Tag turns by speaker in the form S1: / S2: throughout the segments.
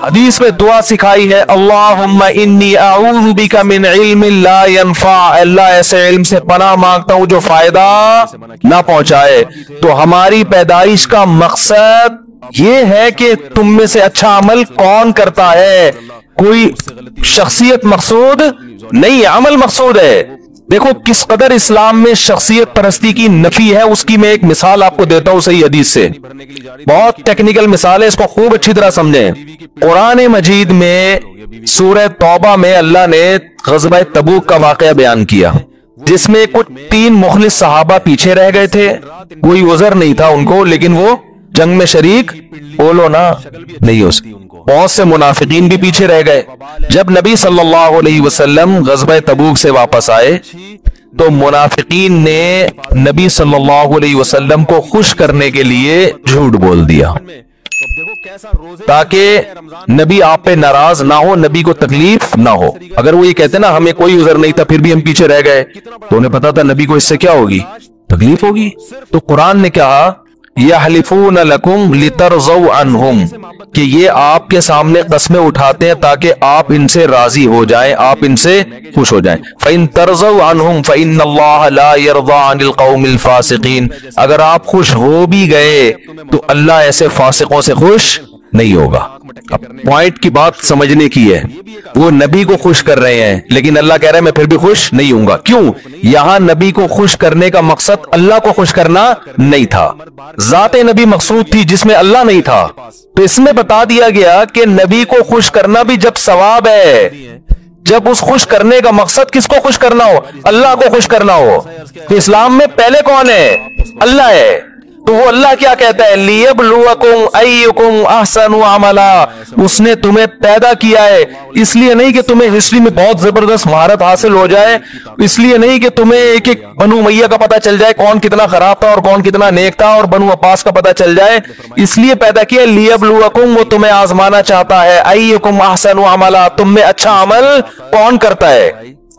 S1: حدیث میں دعا سکھائی ہے، اللہم انی اعوذ بک من علم لا ینفع، اللہ ایسے علم سے پناہ مانگتا ہوں جو فائدہ نہ پہنچائے۔ تو ہماری پیدائش کا مقصد یہ ہے کہ تم میں سے اچھا عمل کون کرتا ہے، کوئی شخصیت مقصود نہیں، عمل مقصود ہے۔ دیکھو کس قدر اسلام میں شخصیت پرستی کی نفی ہے، اس کی میں ایک مثال آپ کو دیتا ہوں صحیح حدیث سے، بہت ٹیکنیکل مثال ہے، اس کو خوب اچھی طرح سمجھیں۔ قرآن مجید میں سورہ توبہ میں اللہ نے غزوہ تبوک کا واقعہ بیان کیا، جس میں کچھ 3 مخلص صحابہ پیچھے رہ گئے تھے، کوئی عذر نہیں تھا ان کو، لیکن وہ جنگ میں شریک بولو نا نہیں ہو سکتی۔ بہت سے منافقین بھی پیچھے رہ گئے۔ جب نبی صلی اللہ علیہ وسلم غزوہ تبوک سے واپس آئے تو منافقین نے نبی صلی اللہ علیہ وسلم کو خوش کرنے کے لیے جھوٹ بول دیا تاکہ نبی آپ پہ ناراض نہ ہو، نبی کو تکلیف نہ ہو۔ اگر وہ یہ کہتے نا ہمیں کوئی عذر نہیں تھا پھر بھی ہم پیچھے رہ گئے، تو انہیں پتا تھا نبی کو اس سے کیا ہوگی، تکلیف ہوگی۔ تو قرآن نے کہا یحلفون لکم لترضوا عنہم، کہ یہ آپ کے سامنے قسمیں اٹھاتے ہیں تاکہ آپ ان سے راضی ہو جائیں، آپ ان سے خوش ہو جائیں۔ فَإِن تَرْضَوْا عَنْهُمْ فَإِنَّ اللَّهَ لَا يَرْضَى عَنِ الْقَوْمِ الْفَاسِقِينَ، اگر آپ خوش ہو بھی گئے تو اللہ ایسے فاسقوں سے خوش نہیں ہوگا۔ اب پوائنٹ کی بات سمجھنے کی ہے، وہ نبی کو خوش کر رہے ہیں لیکن اللہ کہہ رہا ہے میں پھر بھی خوش نہیں ہوں گا۔ کیوں؟ یہاں نبی کو خوش کرنے کا مقصد اللہ کو خوش کرنا نہیں تھا، ذات نبی مقصود تھی جس میں اللہ نہیں تھا۔ تو اس میں بتا دیا گیا کہ نبی کو خوش کرنا بھی جب ثواب ہے، جب اس خوش کرنے کا مقصد کس کو خوش کرنا ہو، اللہ کو خوش کرنا ہو۔ تو اسلام میں پہلے کون ہے؟ اللہ ہے۔ تو وہ اللہ کیا کہتا ہے، لِيَبْلُوَكُمْ أَيُّكُمْ أَحْسَنُ عَمَلًا، اس نے تمہیں پیدا کیا ہے اس لیے نہیں کہ تمہیں ہسٹری میں بہت زبردست مہارت حاصل ہو جائے، اس لیے نہیں کہ تمہیں ایک ایک بنو امیہ کا پتہ چل جائے کون کتنا خراب تھا اور کون کتنا نیک تھا، اور بنو عباس کا پتہ چل جائے، اس لیے پیدا کیا لِيَبْلُوَكُمْ، وہ تمہیں آزمانا چاہتا ہے، أَيُّكُمْ أَحْسَنُ عَمَلًا، تم میں اچھا عمل کون کرتا ہے۔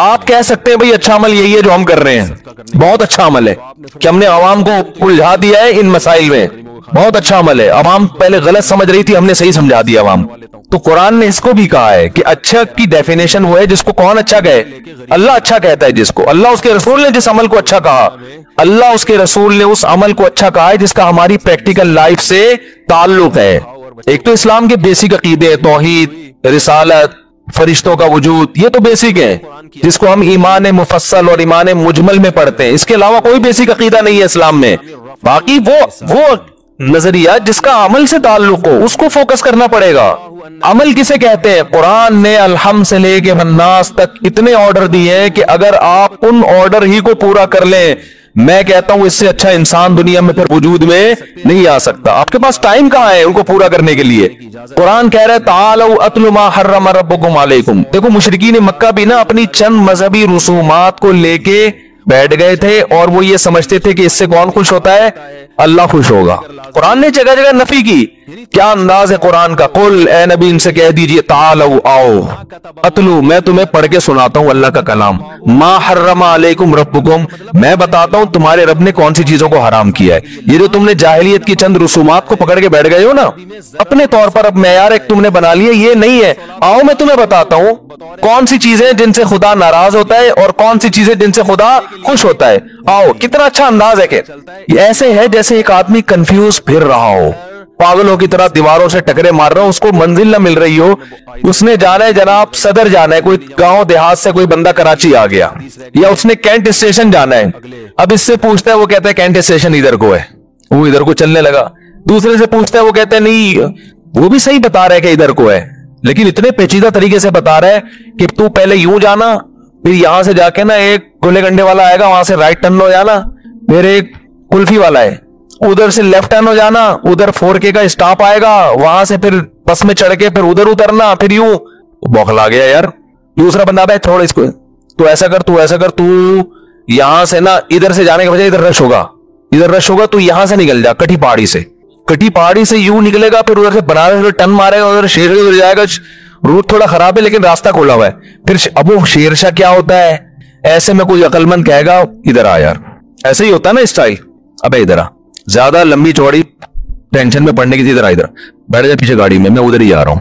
S1: آپ کہہ سکتے ہیں بھئی اچھا عمل یہی ہے جو ہم کر رہے ہیں، بہت اچھا عمل ہے کہ ہم نے عوام کو الجھا دیا ہے ان مسائل میں، بہت اچھا عمل ہے، عوام پہلے غلط سمجھ رہی تھی، ہم نے صحیح سمجھا دیا عوام۔ تو قرآن نے اس کو بھی کہا ہے کہ اچھا کی ڈیفینیشن وہ ہے جس کو کون اچھا کہے، اللہ اچھا کہتا ہے جس کو، اللہ اس کے رسول نے جس عمل کو اچھا کہا، اللہ اس کے رسول نے اس عمل کو اچھا کہا ہے جس کا ہماری پریکٹیکل لائف سے تعلق ہے۔ ایک تو اسلام کے بیسک عقیدے، توحید، رسالت، فرشتوں کا وجود، یہ تو بیسک ہے جس کو ہم ایمان مفصل اور ایمان مجمل میں پڑھتے ہیں، اس کے علاوہ کوئی بیسک عقیدہ نہیں ہے اسلام میں۔ باقی وہ نظریہ جس کا عمل سے تعلق ہو اس کو فوکس کرنا پڑے گا۔ عمل کسے کہتے ہیں؟ قرآن نے الحمد سے لے کے الناس تک اتنے آرڈر دیے ہیں کہ اگر آپ ان آرڈر ہی کو پورا کر لیں، میں کہتا ہوں اس سے اچھا انسان دنیا میں پھر وجود میں نہیں آ سکتا۔ آپ کے پاس ٹائم کہاں ہے ان کو پورا کرنے کے لیے؟ قرآن کہہ رہا ہے تعالوا اتل ما حرم ربکم علیکم۔ دیکھو مشرکین مکہ بھی نا اپنی چند مذہبی رسومات کو لے کے بیٹھ گئے تھے اور وہ یہ سمجھتے تھے کہ اس سے کون خوش ہوتا ہے، اللہ خوش ہوگا۔ قرآن نے جگہ جگہ نفی کی۔ کیا انداز ہے قرآن کا، قل اے نبی ان سے کہہ دیجئے تعالوا آؤ، اتلو میں تمہیں پڑھ کے سناتا ہوں اللہ کا کلام، ما حرم علیکم ربکم، میں بتاتا ہوں تمہارے رب نے کون سی چیزوں کو حرام کیا ہے۔ یہ جو تم نے جاہلیت کی چند رسومات کو پکڑ کے بیٹھ گئے ہو نا، اپنے طور پر اب معیار ایک تم نے بنا لیا، یہ نہیں ہے۔ آؤ میں تمہیں بتاتا ہوں کون سی چیزیں جن سے خدا ناراض ہوتا ہے اور کون سی چیزیں جن سے خدا خوش ہوتا ہے۔ آؤ، کتنا اچھا انداز ہے کہ یہ ایسے ہے جیسے ایک آدمی کنفیوز پھر رہا ہو، پاگلوں کی طرح دیواروں سے ٹکرے مار رہا ہو، اس کو منزل نہ مل رہی ہو، اس نے جانا ہے جناب صدر جانا ہے، کوئی گاؤں دیہات سے کوئی بندہ کراچی آ گیا، یا اس نے کینٹ اسٹیشن جانا ہے، اب اس سے پوچھتا ہے وہ کہتا ہے کینٹ اسٹیشن ادھر کو ہے، وہ ادھر کو چلنے لگا، دوسرے سے پوچھتا ہے وہ کہتا ہے نہیں وہ بھی صحیح بتا رہا ہے کہ ادھر کو ہے، لیکن اتنے پیچیدہ طریقے سے بتا رہا ہے کہ تو پہلے یوں جانا، پھر یہاں سے جا کے نا ایک گولے گنڈے والا آئے گا، وہاں سے رائٹ ٹرن ہو جانا، پھر ایک کلفی والا ہے، ادھر سے لیفٹ ٹرن ہو جانا، ادھر 4K کا اسٹاپ آئے گا، وہاں سے پھر بس میں چڑھ کے پھر ادھر اترنا، پھر یوں بوکھلا گیا یار۔ دوسرا بندہ بھائی چھوڑ اس کو، تو ایسا کر تو یہاں سے نا ادھر سے جانے کے بجائے ادھر رش ہوگا تو یہاں سے نکل جا کٹھی پہاڑی سے یوں نکلے گا، پھر ادھر سے بنارس ٹرن مارے گا، ادھر شیر ادھر جائے گا، روٹ تھوڑا خراب ہے لیکن راستہ کھولا ہوا ہے، پھر اب وہ شیر شاہ کیا ہوتا ہے، ایسے میں کوئی عقل مند کہے گا ادھر آ یار، ایسے ہی ہوتا ہے نا اسٹائل، ابے ادھر آ، زیادہ لمبی چوڑی ٹینشن میں پڑنے کی تھی، ادھر آ، ادھر بیٹھ جا پیچھے گاڑی میں ادھر ہی آ رہا ہوں،